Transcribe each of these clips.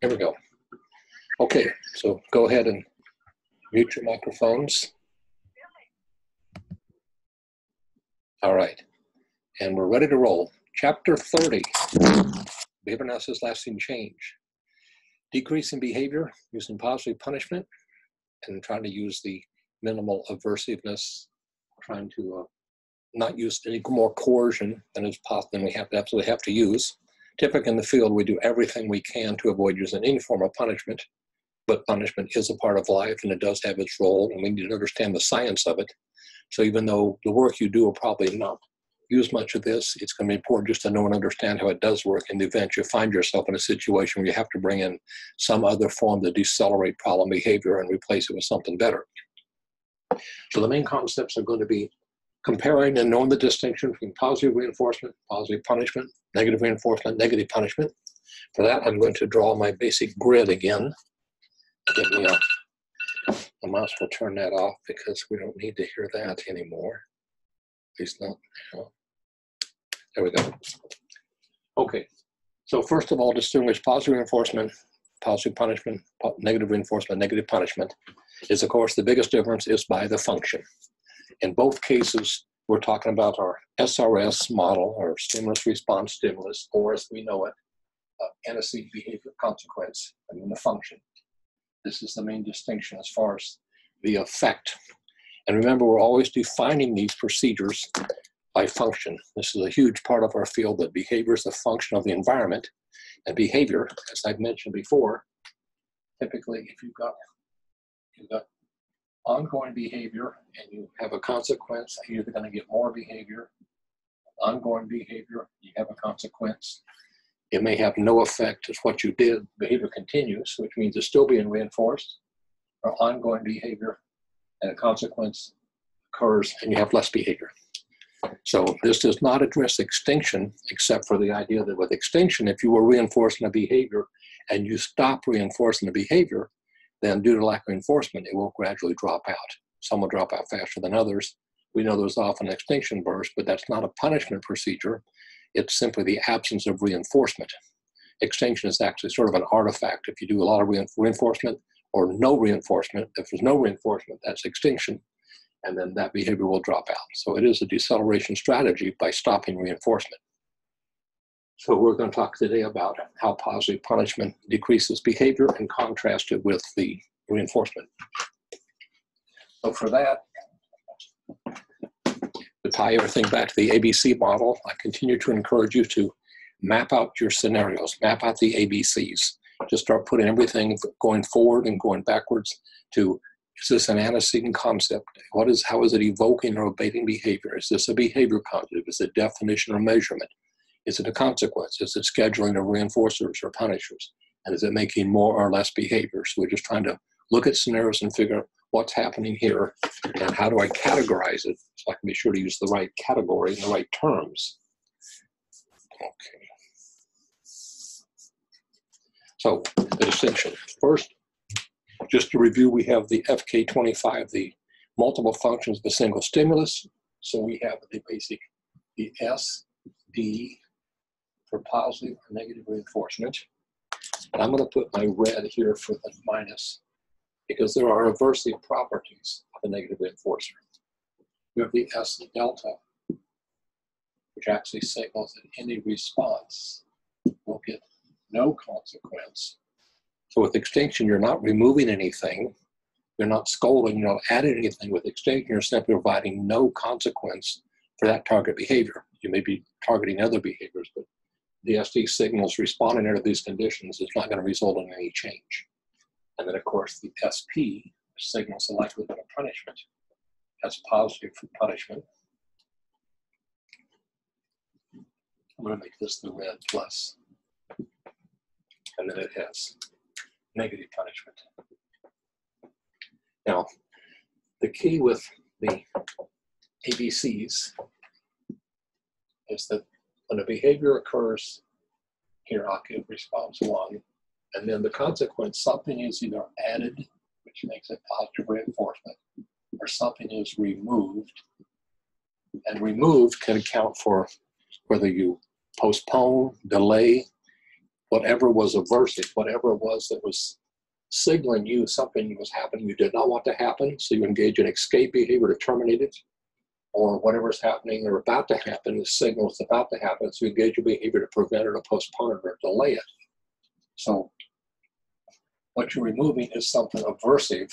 Here we go. Okay, so go ahead and mute your microphones. All right, and we're ready to roll. Chapter 30, Behavior Analysis Lasting Change. Decreasing behavior using positive punishment and trying to use the minimal aversiveness, trying to not use any more coercion than is possible, than we have to absolutely have to use. Typically in the field, we do everything we can to avoid using any form of punishment, but punishment is a part of life and it does have its role, and we need to understand the science of it. So even though the work you do will probably not use much of this, it's going to be important just to know and understand how it does work in the event you find yourself in a situation where you have to bring in some other form to decelerate problem behavior and replace it with something better. So the main concepts are going to be comparing and knowing the distinction between positive reinforcement, positive punishment, negative reinforcement, negative punishment. For that, I'm going to draw my basic grid again. Give me I might as well turn that off because we don't need to hear that anymore. At least not. There we go. Okay. So first of all, distinguish positive reinforcement, positive punishment, negative reinforcement, negative punishment. Is of course the biggest difference is by the function. In both cases, we're talking about our SRS model, or stimulus response stimulus, or as we know it, antecedent behavior consequence, and then the function. This is the main distinction as far as the effect. And remember, we're always defining these procedures by function. This is a huge part of our field, that behavior is a function of the environment. And behavior, as I've mentioned before, typically if you've got ongoing behavior and you have a consequence, you're either going to get more behavior. Ongoing behavior, you have a consequence. It may have no effect as what you did. Behavior continues, which means it's still being reinforced. Or ongoing behavior and a consequence occurs and you have less behavior. So this does not address extinction, except for the idea that with extinction, if you were reinforcing a behavior and you stop reinforcing the behavior, then due to lack of reinforcement, it will gradually drop out. Some will drop out faster than others. We know there's often an extinction burst, but that's not a punishment procedure. It's simply the absence of reinforcement. Extinction is actually sort of an artifact. If you do a lot of reinforcement or no reinforcement, if there's no reinforcement, that's extinction, and then that behavior will drop out. So it is a deceleration strategy by stopping reinforcement. So we're going to talk today about how positive punishment decreases behavior and contrast it with the reinforcement. So for that, to tie everything back to the ABC model, I continue to encourage you to map out your scenarios, map out the ABCs. Just start putting everything going forward and going backwards to, is this an antecedent concept? How is it evoking or abating behavior? Is this a behavior concept? Is it definition or measurement? Is it a consequence? Is it scheduling of reinforcers or punishers? And is it making more or less behavior? So we're just trying to look at scenarios and figure out what's happening here and how do I categorize it so I can be sure to use the right category and the right terms. Okay. So the distinction. First, just to review, we have the FK25, the multiple functions of a single stimulus. So we have the basic, the S, D, for positive or negative reinforcement. And I'm going to put my red here for the minus, because there are aversive properties of a negative reinforcer. We have the S delta, which actually signals that any response will get no consequence. So with extinction, you're not removing anything, you're not scolding, you're not adding anything. With extinction, you're simply providing no consequence for that target behavior. You may be targeting other behaviors, but the SD signals responding under these conditions is not going to result in any change. And then, of course, the SP signals the likelihood of punishment. That's positive for punishment. I'm going to make this the red plus. And then it has negative punishment. Now, the key with the ABCs is that when a behavior occurs, here I'll give response 1, and then the consequence, something is either added, which makes it positive reinforcement, or something is removed. And removed can account for whether you postpone, delay, whatever was aversive, whatever it was that was signaling you something was happening you did not want to happen, so you engage in escape behavior to terminate it, or whatever's happening or about to happen is signal it's about to happen, so you engage in behavior to prevent it or postpone it or delay it. So what you're removing is something aversive.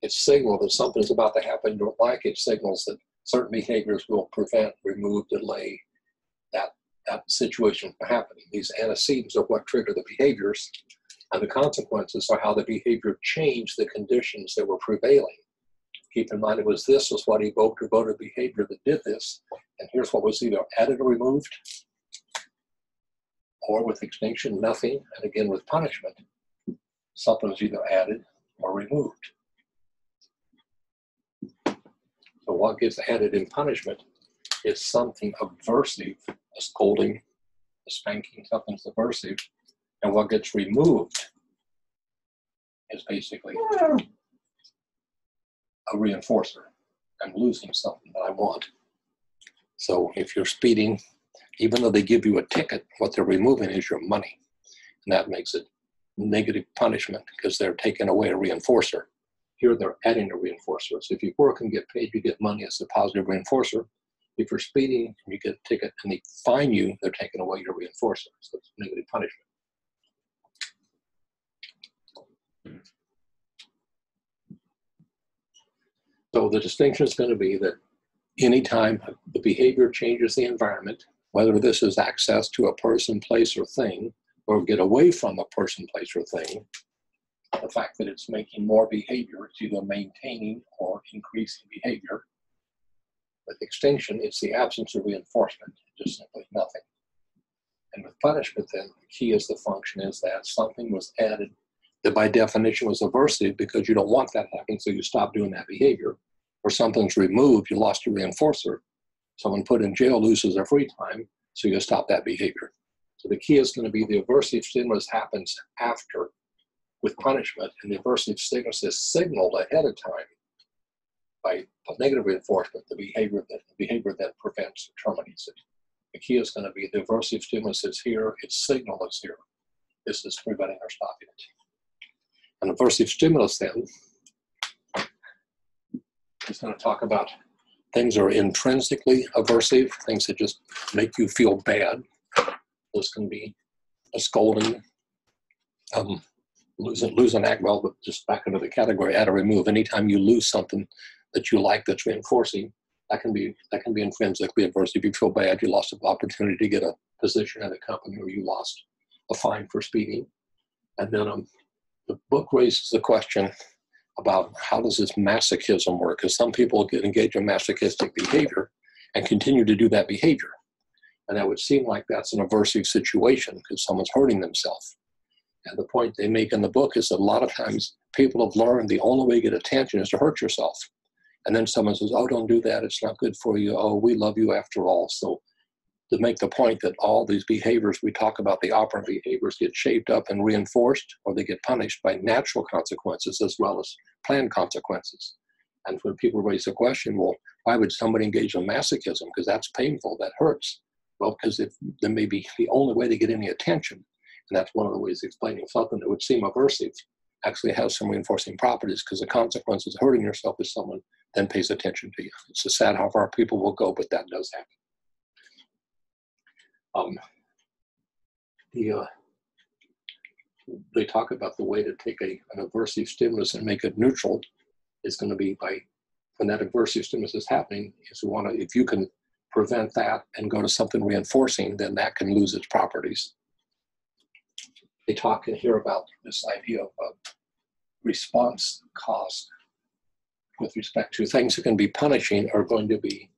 It's signal that something is about to happen you don't like. It signals that certain behaviors will prevent, remove, delay that situation from happening. These antecedents are what trigger the behaviors, and the consequences are how the behavior changed the conditions that were prevailing. Keep in mind, this was what evoked or voted behavior that did this, and here's what was either added or removed, or with extinction, nothing, and again with punishment, something was either added or removed. So what gets added in punishment is something aversive, a scolding, a spanking, something's aversive, and what gets removed is basically a reinforcer. I'm losing something that I want. So if you're speeding, even though they give you a ticket, what they're removing is your money. And that makes it negative punishment because they're taking away a reinforcer. Here they're adding a reinforcer. So if you work and get paid, you get money as a positive reinforcer. If you're speeding and you get a ticket and they fine you, they're taking away your reinforcer. So it's negative punishment. So the distinction is going to be that anytime the behavior changes the environment, whether this is access to a person, place, or thing, or get away from a person, place, or thing, the fact that it's making more behavior, it's either maintaining or increasing behavior. With extinction, it's the absence of reinforcement, just simply nothing. And with punishment, then, the key is the function is that something was added that by definition was aversive because you don't want that happening, so you stop doing that behavior. Or something's removed, you lost your reinforcer. Someone put in jail loses their free time, so you stop that behavior. So the key is going to be the aversive stimulus happens after with punishment, and the aversive stimulus is signaled ahead of time by negative reinforcement, the behavior that prevents or terminates it. The key is going to be the aversive stimulus is here, its signal is here. This is preventing or stopping it. An aversive stimulus then is going to talk about things that are intrinsically aversive, things that just make you feel bad. Those can be a scolding, lose an act, well, but just back into the category, add or remove. Anytime you lose something that you like that's reinforcing, that can be intrinsically aversive. You feel bad, you lost an opportunity to get a position at a company, or you lost a fine for speeding. And then the book raises the question about how does this masochism work? Because some people get engaged in masochistic behavior and continue to do that behavior. And that would seem like that's an aversive situation because someone's hurting themselves. And the point they make in the book is that a lot of times people have learned the only way to get attention is to hurt yourself. And then someone says, oh, don't do that. It's not good for you. Oh, we love you after all. So to make the point that all these behaviors we talk about, the operant behaviors, get shaped up and reinforced, or they get punished by natural consequences as well as planned consequences. And when people raise the question, well, why would somebody engage in masochism? Because that's painful, that hurts. Well, because there may be the only way to get any attention. And that's one of the ways of explaining something that would seem aversive actually has some reinforcing properties, because the consequences of hurting yourself is someone then pays attention to you. It's so sad how far people will go, but that does happen. They talk about the way to take an aversive stimulus and make it neutral is going to be by, when that aversive stimulus is happening, is if you can prevent that and go to something reinforcing, then that can lose its properties. They talk in here about this idea of response cost with respect to things that can be punishing are going to be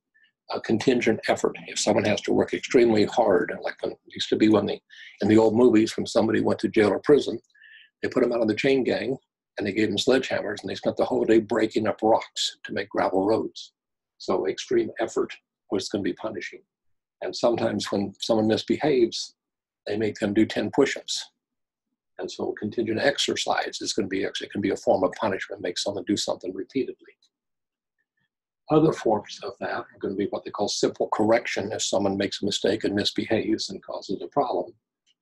a contingent effort. If someone has to work extremely hard, like it used to be in the old movies, when somebody went to jail or prison, they put them out of the chain gang and they gave them sledgehammers and they spent the whole day breaking up rocks to make gravel roads. So extreme effort was going to be punishing. And sometimes when someone misbehaves, they make them do 10 push-ups. And so contingent exercise is going to be, actually, it can be a form of punishment, make someone do something repeatedly. Other forms of that are going to be what they call simple correction. If someone makes a mistake and misbehaves and causes a problem,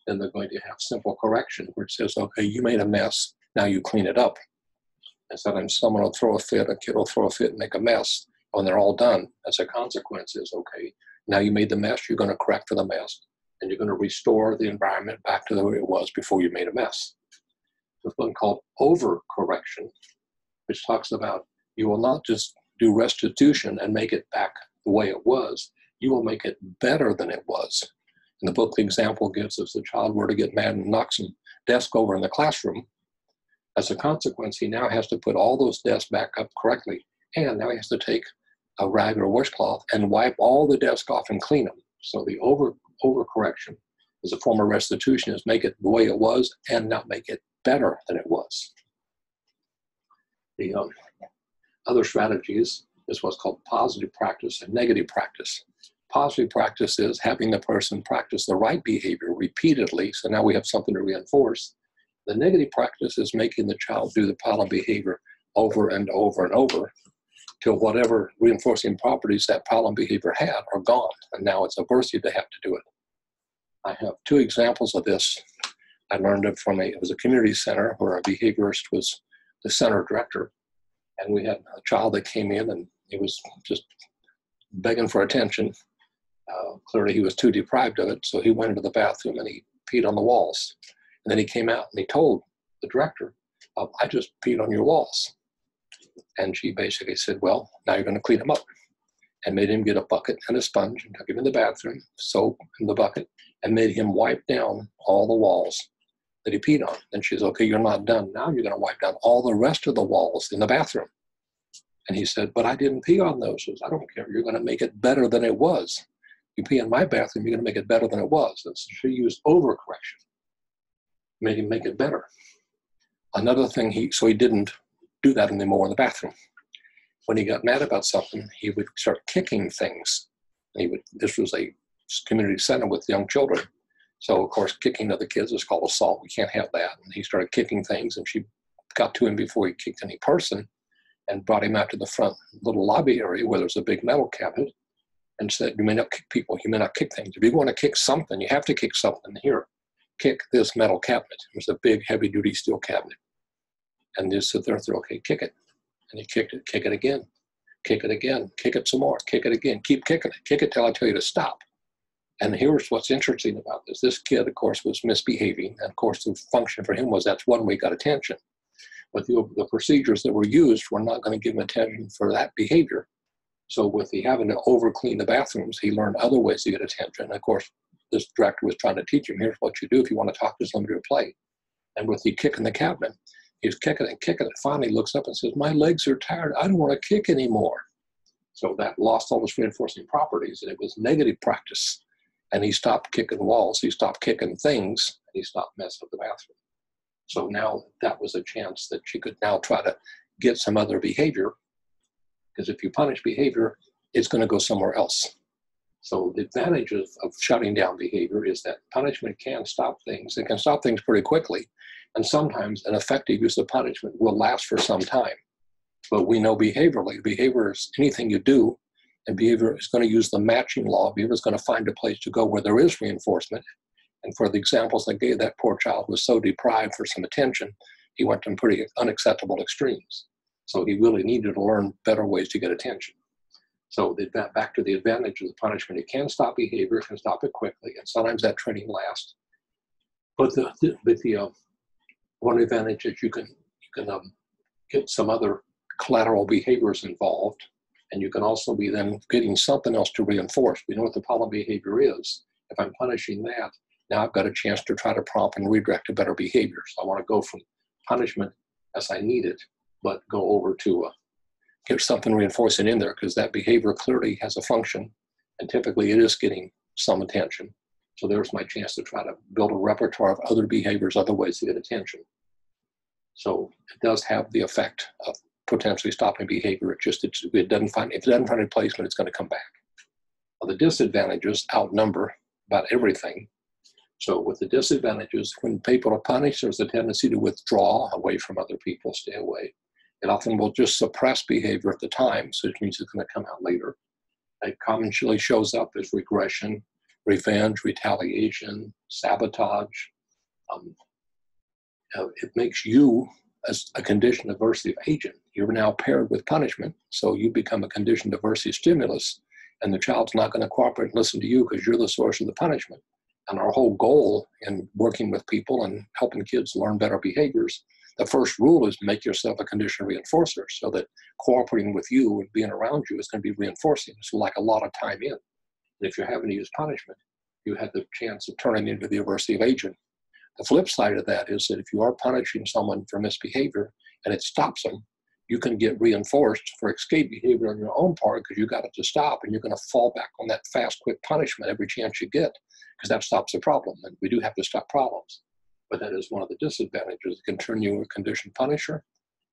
Then they're going to have simple correction, which says, okay, you made a mess, now you clean it up. And sometimes someone will throw a fit, a kid will throw a fit and make a mess. When they're all done, as a consequence is, okay, now you made the mess, you're going to correct for the mess, and you're going to restore the environment back to the way it was before you made a mess. There's one called overcorrection, which talks about you will not just do restitution and make it back the way it was, you will make it better than it was. In the book, the example gives us the child were to get mad and knock some desk over in the classroom. As a consequence, he now has to put all those desks back up correctly, and now he has to take a rag or a washcloth and wipe all the desks off and clean them. So the overcorrection is a form of restitution, is make it the way it was and not make it better than it was. The other strategies is what's called positive practice and negative practice. Positive practice is having the person practice the right behavior repeatedly, so now we have something to reinforce. The negative practice is making the child do the problem behavior over and over and over till whatever reinforcing properties that problem behavior had are gone, and now it's aversive to have to do it. I have two examples of this. I learned it from it was a community center where a behaviorist was the center director, and we had a child that came in and he was just begging for attention. Clearly he was too deprived of it, so he went into the bathroom and he peed on the walls. And then he came out and he told the director, I just peed on your walls. And she basically said, well, now you're going to clean them up. And made him get a bucket and a sponge and took him in the bathroom, soap in the bucket, and made him wipe down all the walls that he peed on. And she says, okay, you're not done. Now you're going to wipe down all the rest of the walls in the bathroom. And he said, but I didn't pee on those. She says, I don't care. You're going to make it better than it was. You pee in my bathroom, you're going to make it better than it was. And so she used overcorrection, made him make it better. Another thing, so he didn't do that anymore in the bathroom. When he got mad about something, he would start kicking things. And this was a community center with young children. So, of course, kicking other kids is called assault. We can't have that. And he started kicking things, and she got to him before he kicked any person and brought him out to the front little lobby area where there's a big metal cabinet and said, you may not kick people, you may not kick things. If you want to kick something, you have to kick something. Here, kick this metal cabinet. It was a big, heavy-duty steel cabinet. And they sit there and said, okay, kick it. And he kicked it, kick it again, kick it some more, kick it again, keep kicking it, kick it till I tell you to stop. And here's what's interesting about this. This kid, of course, was misbehaving. And of course, the function for him was that's one way he got attention. But the procedures that were used were not going to give him attention for that behavior. So with the having to over-clean the bathrooms, he learned other ways to get attention. And of course, this director was trying to teach him, here's what you do if you want to talk to somebody or play. And with the kick in the cabinet, he's kicking it, finally looks up and says, my legs are tired, I don't want to kick anymore. So that lost all its reinforcing properties, and it was negative practice. And he stopped kicking walls, he stopped kicking things, and he stopped messing up the bathroom. So now that was a chance that she could now try to get some other behavior, because if you punish behavior, it's going to go somewhere else. So the advantage of shutting down behavior is that punishment can stop things. It can stop things pretty quickly. And sometimes an effective use of punishment will last for some time. But we know behaviorally, behavior is anything you do, and behavior is going to use the matching law. Behavior is going to find a place to go where there is reinforcement. And for the examples I gave, that poor child was so deprived for some attention, he went to pretty unacceptable extremes. So he really needed to learn better ways to get attention. So back to the advantage of the punishment, it can stop behavior, it can stop it quickly, and sometimes that training lasts. But the one advantage is you can get some other collateral behaviors involved, and you can also be then getting something else to reinforce. We know what the problem behavior is. If I'm punishing that, now I've got a chance to try to prompt and redirect to better behaviors. I want to go from punishment as I need it, but go over to get something reinforcing in there, because that behavior clearly has a function, and typically it is getting some attention. So there's my chance to try to build a repertoire of other behaviors, other ways to get attention. So it does have the effect of potentially stopping behavior. If it doesn't find replacement, it's going to come back. Well, the disadvantages outnumber about everything. So with the disadvantages, when people are punished, there's a tendency to withdraw away from other people, stay away. It often will just suppress behavior at the time, so it means it's going to come out later. It commonly shows up as regression, revenge, retaliation, sabotage. It makes you as a conditioned aversive agent. You're now paired with punishment, so you become a conditioned aversive stimulus, and the child's not going to cooperate and listen to you because you're the source of the punishment. And our whole goal in working with people and helping kids learn better behaviors, the first rule is to make yourself a conditioned reinforcer, so that cooperating with you and being around you is going to be reinforcing. So like a lot of time in. And if you're having to use punishment, you have the chance of turning into the aversive agent. The flip side of that is that if you are punishing someone for misbehavior and it stops them, you can get reinforced for escape behavior on your own part because you got it to stop, and you're going to fall back on that fast, quick punishment every chance you get, because that stops the problem. And we do have to stop problems. But that is one of the disadvantages. It can turn you a conditioned punisher,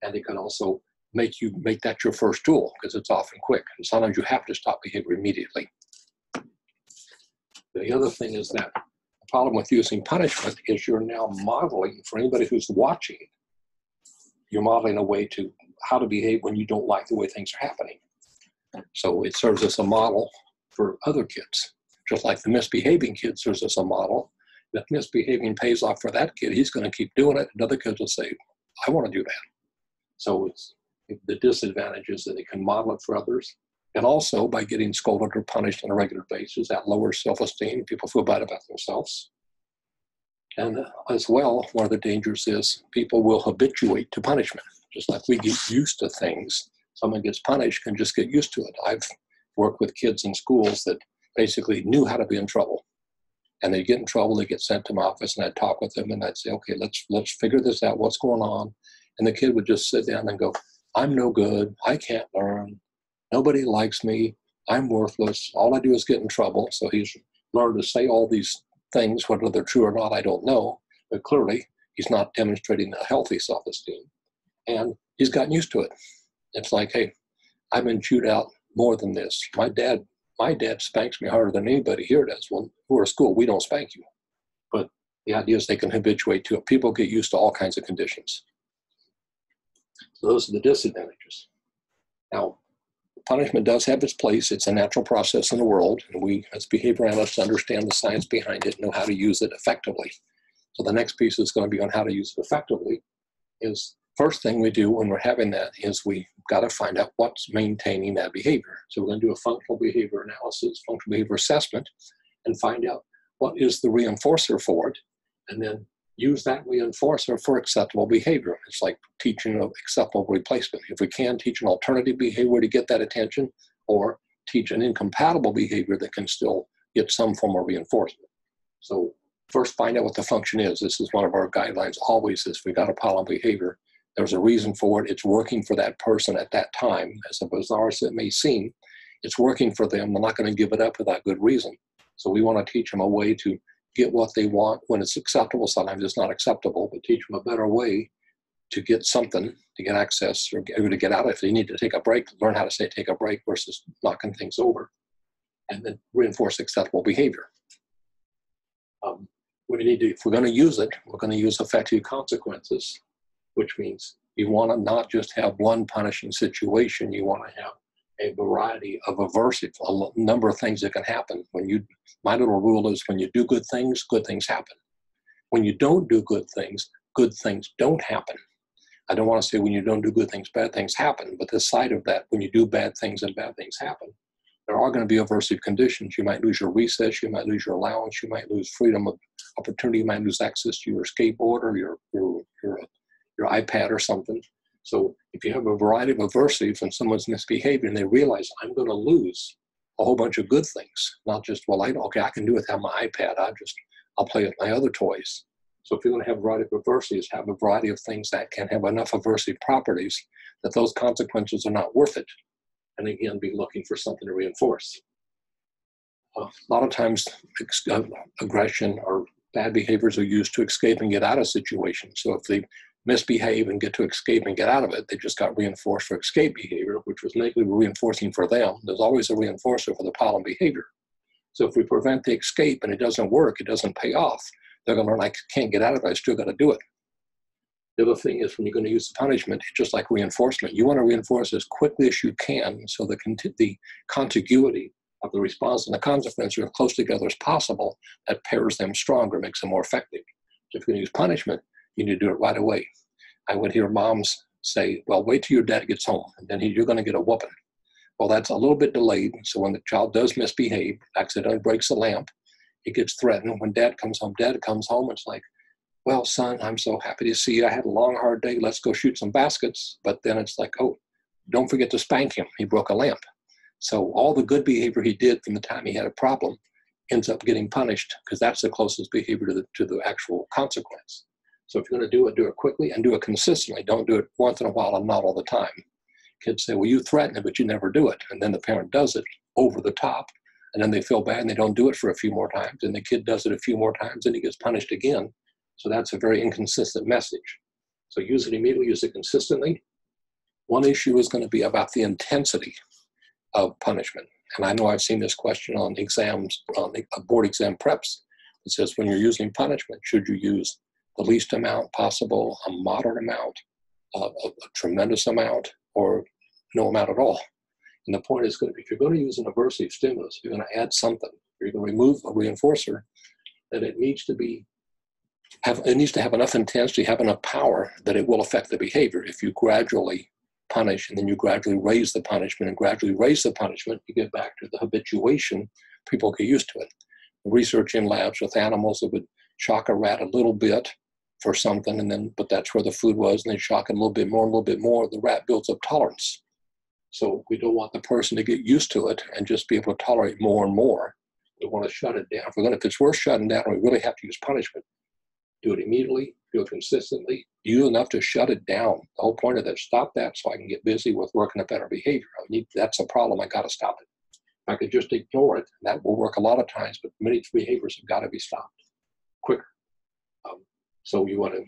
and it can also make that your first tool, because it's often quick. And sometimes you have to stop behavior immediately. The other thing is that the problem with using punishment is you're now modeling, for anybody who's watching, you're modeling a way to how to behave when you don't like the way things are happening. So it serves as a model for other kids. Just like the misbehaving kid serves as a model. If misbehaving pays off for that kid, he's going to keep doing it, and other kids will say, I want to do that. So the disadvantage is that it can model it for others. And also, by getting scolded or punished on a regular basis, that lowers self-esteem. People feel bad about themselves. And as well, one of the dangers is people will habituate to punishment. Just like we get used to things, someone gets punished can just get used to it. I've worked with kids in schools that basically knew how to be in trouble. And they get in trouble, they get sent to my office, and I'd talk with them, and I'd say, okay, let's figure this out, what's going on? And the kid would just sit down and go, I'm no good, I can't learn, nobody likes me, I'm worthless, all I do is get in trouble. So he's learned to say all these things, whether they're true or not, I don't know, but clearly he's not demonstrating a healthy self-esteem. And he's gotten used to it. It's like, hey, I've been chewed out more than this. My dad spanks me harder than anybody here does. When we're at school, we don't spank you. But the idea is they can habituate to it. People get used to all kinds of conditions. So those are the disadvantages. Now, punishment does have its place. It's a natural process in the world, and we, as behavior analysts, understand the science behind it and know how to use it effectively. So the next piece is going to be on how to use it effectively. Is first thing we do when we're having that is we got to find out what's maintaining that behavior. So we're going to do a functional behavior analysis, functional behavior assessment, and find out what is the reinforcer for it, and then use that reinforcer for acceptable behavior. It's like teaching an acceptable replacement. If we can, teach an alternative behavior to get that attention, or teach an incompatible behavior that can still get some form of reinforcement. So first, find out what the function is. This is one of our guidelines always is we got a problem behavior. There's a reason for it. It's working for that person at that time. As bizarre as it may seem, it's working for them. They're not going to give it up without good reason. So we want to teach them a way to get what they want when it's acceptable. Sometimes it's not acceptable, but teach them a better way to get something, to get access, or to get out. If they need to take a break, learn how to say take a break versus knocking things over. And then reinforce acceptable behavior. If we're going to use it, we're going to use effective consequences, which means you want to not just have one punishing situation. You want to have a variety of aversive, a number of things that can happen. My little rule is when you do good things happen. When you don't do good things don't happen. I don't want to say when you don't do good things, bad things happen, but this side of that, when you do bad things and bad things happen, there are going to be aversive conditions. You might lose your recess, you might lose your allowance, you might lose freedom of opportunity, you might lose access to your skateboard or your iPad or something. So if you have a variety of aversives and someone's misbehaving and they realize I'm going to lose a whole bunch of good things, not just, well, I can do without my iPad, I'll play with my other toys. So if you're going to have a variety of aversives, have a variety of things that can have enough aversive properties that those consequences are not worth it. And again, be looking for something to reinforce. A lot of times, aggression or bad behaviors are used to escape and get out of situations. So if they misbehave and get to escape and get out of it, they just got reinforced for escape behavior, which was negatively reinforcing for them. There's always a reinforcer for the problem behavior. So if we prevent the escape and it doesn't work, it doesn't pay off, they're going to learn, I can't get out of it, I still got to do it. The other thing is when you're going to use the punishment, it's just like reinforcement. You want to reinforce as quickly as you can so the contiguity of the response and the consequence are as close together as possible, that pairs them stronger, makes them more effective. So if you're going to use punishment, you need to do it right away. I would hear moms say, well, wait till your dad gets home, and then you're going to get a whooping. Well, that's a little bit delayed. So when the child does misbehave, accidentally breaks a lamp, it gets threatened. When dad comes home, it's like, well, son, I'm so happy to see you. I had a long, hard day. Let's go shoot some baskets. But then it's like, oh, don't forget to spank him. He broke a lamp. So all the good behavior he did from the time he had a problem ends up getting punished, because that's the closest behavior to the actual consequence. So if you're going to do it quickly and do it consistently. Don't do it once in a while and not all the time. Kids say, well, you threaten it, but you never do it. And then the parent does it over the top, and then they feel bad and they don't do it for a few more times. And the kid does it a few more times and he gets punished again. So that's a very inconsistent message. So use it immediately, use it consistently. One issue is going to be about the intensity of punishment. And I know I've seen this question on exams, on board exam preps. It says, when you're using punishment, should you use the least amount possible, a moderate amount, a tremendous amount, or no amount at all? And the point is going to be, if you're going to use an aversive stimulus, you're going to add something, or you're going to remove a reinforcer, that it needs to have enough intensity, have enough power that it will affect the behavior. If you gradually punish and then you gradually raise the punishment and gradually raise the punishment, you get back to the habituation, people get used to it. Research in labs with animals that would shock a rat a little bit for something, but that's where the food was, and they shock it a little bit more, the rat builds up tolerance. So we don't want the person to get used to it and just be able to tolerate more and more. We want to shut it down. If it's worth shutting down, we really have to use punishment. Do it immediately, do it consistently, do enough to shut it down. The whole point of that, stop that so I can get busy with working a better behavior. That's a problem, I got to stop it. If I could just ignore it, that will work a lot of times, but many behaviors have got to be stopped quicker. So you want to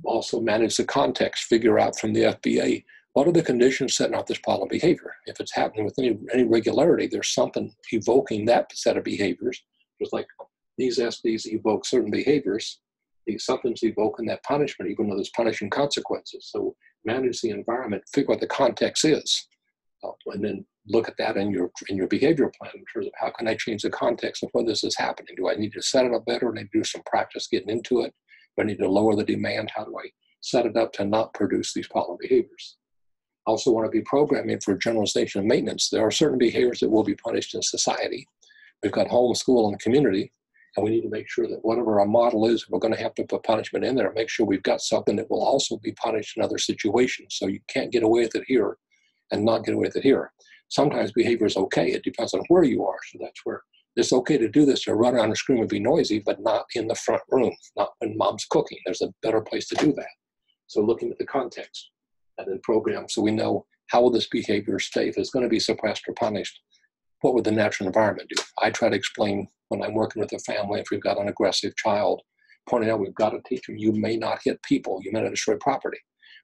also manage the context, figure out from the FBA, what are the conditions setting off this problem behavior? If it's happening with any regularity, there's something evoking that set of behaviors. Just like these SDs evoke certain behaviors, something's evoking that punishment, even though there's punishing consequences. So manage the environment, figure what the context is, and then look at that in your behavior plan in terms of how can I change the context of when this is happening? Do I need to set it up better? Do I need to do some practice getting into it? Do I need to lower the demand? How do I set it up to not produce these problem behaviors? I also want to be programming for generalization and maintenance. There are certain behaviors that will be punished in society. We've got home, school, and community, and we need to make sure that whatever our model is, we're going to have to put punishment in there, make sure we've got something that will also be punished in other situations. So you can't get away with it here and not get away with it here. Sometimes behavior is okay. It depends on where you are. So that's where it's okay to do this, to run around and scream and be noisy, but not in the front room, not when mom's cooking. There's a better place to do that. So looking at the context and then program so we know how will this behavior stay. If it's going to be suppressed or punished, what would the natural environment do? I try to explain when I'm working with a family, if we've got an aggressive child, pointing out we've got to teach them you may not hit people, you may not destroy property.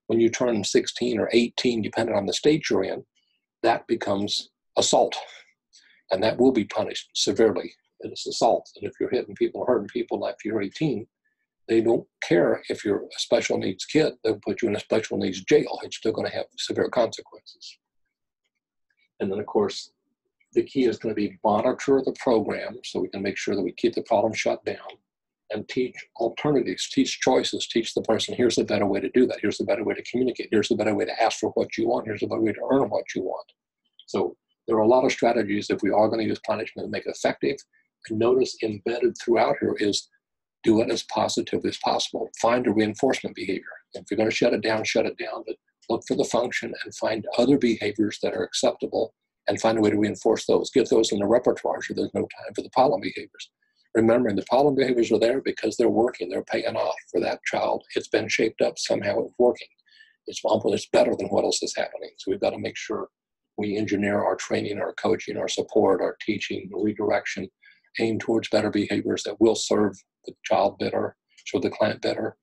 When you turn 16 or 18, depending on the state you're in, that becomes assault. And that will be punished severely. It's assault. And if you're hitting people or hurting people after you're 18, they don't care if you're a special needs kid. They'll put you in a special needs jail. It's still going to have severe consequences. And then, of course, the key is going to be monitor the program so we can make sure that we keep the problem shut down and teach alternatives, teach choices, teach the person, here's the better way to do that. Here's the better way to communicate. Here's the better way to ask for what you want. Here's the better way to earn what you want. So there are a lot of strategies if we are going to use punishment to make it effective. And notice embedded throughout here is do it as positively as possible. Find a reinforcement behavior. If you're going to shut it down, but look for the function and find other behaviors that are acceptable and find a way to reinforce those. Get those in the repertoire so there's no time for the problem behaviors. Remembering the problem behaviors are there because they're working, they're paying off for that child. It's been shaped up, somehow it's working. It's better than what else is happening. So we've got to make sure we engineer our training, our coaching, our support, our teaching, redirection, aim towards better behaviors that will serve the child better, serve the client better.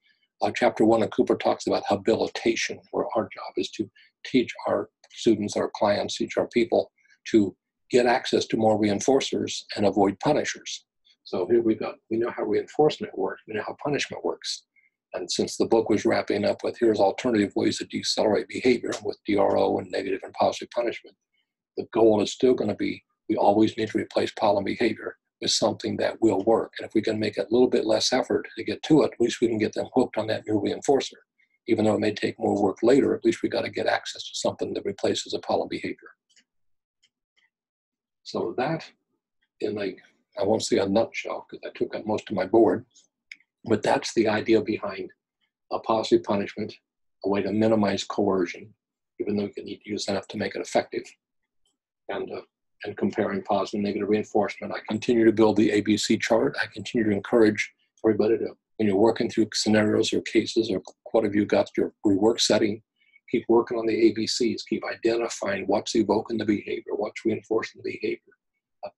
Chapter 1 of Cooper talks about habilitation, where our job is to teach our students, our clients, teach our people to get access to more reinforcers and avoid punishers. So here we know how reinforcement works, we know how punishment works. And since the book was wrapping up with here's alternative ways to decelerate behavior with DRO and negative and positive punishment, the goal is still going to be we always need to replace problem behavior with something that will work. And if we can make it a little bit less effort to get to it, at least we can get them hooked on that new reinforcer. Even though it may take more work later, at least we got to get access to something that replaces a problem behavior. So that, I won't say a nutshell because I took up most of my board, but that's the idea behind a positive punishment, a way to minimize coercion, even though you need to use enough to make it effective. And comparing positive and negative reinforcement, I continue to build the ABC chart. I continue to encourage everybody to, when you're working through scenarios or cases or what have you got your rework setting, keep working on the ABCs, keep identifying what's evoking the behavior, what's reinforcing the behavior.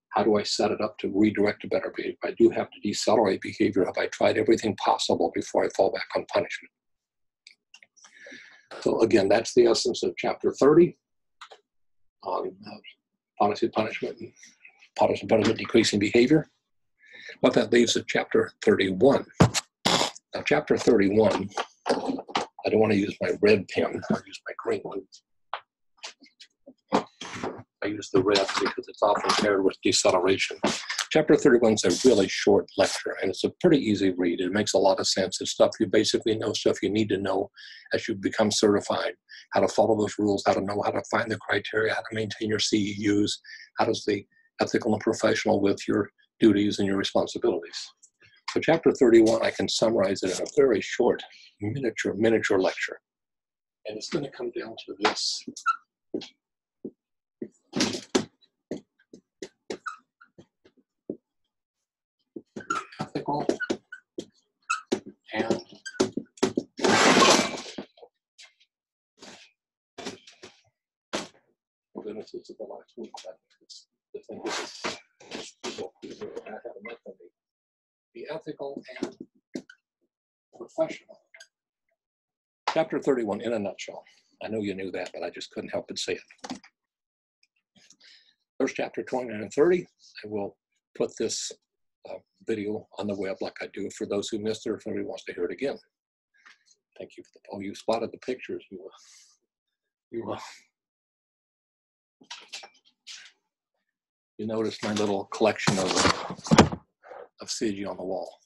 How do I set it up to redirect to better behavior? If I do have to decelerate behavior, have I tried everything possible before I fall back on punishment? So again, that's the essence of chapter 30 on positive punishment and positive punishment decreasing behavior. What that leaves is chapter 31. Now, chapter 31, I don't want to use my red pen, I'll use my green one. I use the red because it's often paired with deceleration. Chapter 31 is a really short lecture, and it's a pretty easy read. It makes a lot of sense. It's stuff you basically know, stuff you need to know as you become certified, how to follow those rules, how to know how to find the criteria, how to maintain your CEUs, how does the ethical and professional with your duties and your responsibilities. So chapter 31, I can summarize it in a very short, miniature lecture. And it's going to come down to this. Ethical and goodness, this is the last week. The thing is, the ethical and professional. Chapter 31 in a nutshell. I know you knew that, but I just couldn't help but say it. There's chapter 29 and 30. I will put this video on the web like I do for those who missed it or if somebody wants to hear it again. Thank you for the, oh, you spotted the pictures. You noticed my little collection of CG on the wall.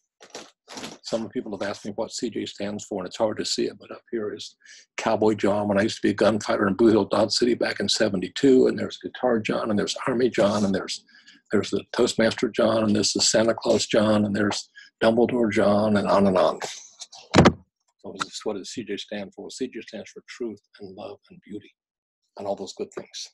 Some people have asked me what CJ stands for, and it's hard to see it, but up here is Cowboy John when I used to be a gunfighter in Blue Hill, Dodge City back in '72, and there's Guitar John, and there's Army John, and there's the Toastmaster John, and there's the Santa Claus John, and there's Dumbledore John, and on and on. So what does CJ stand for? CJ stands for truth and love and beauty and all those good things.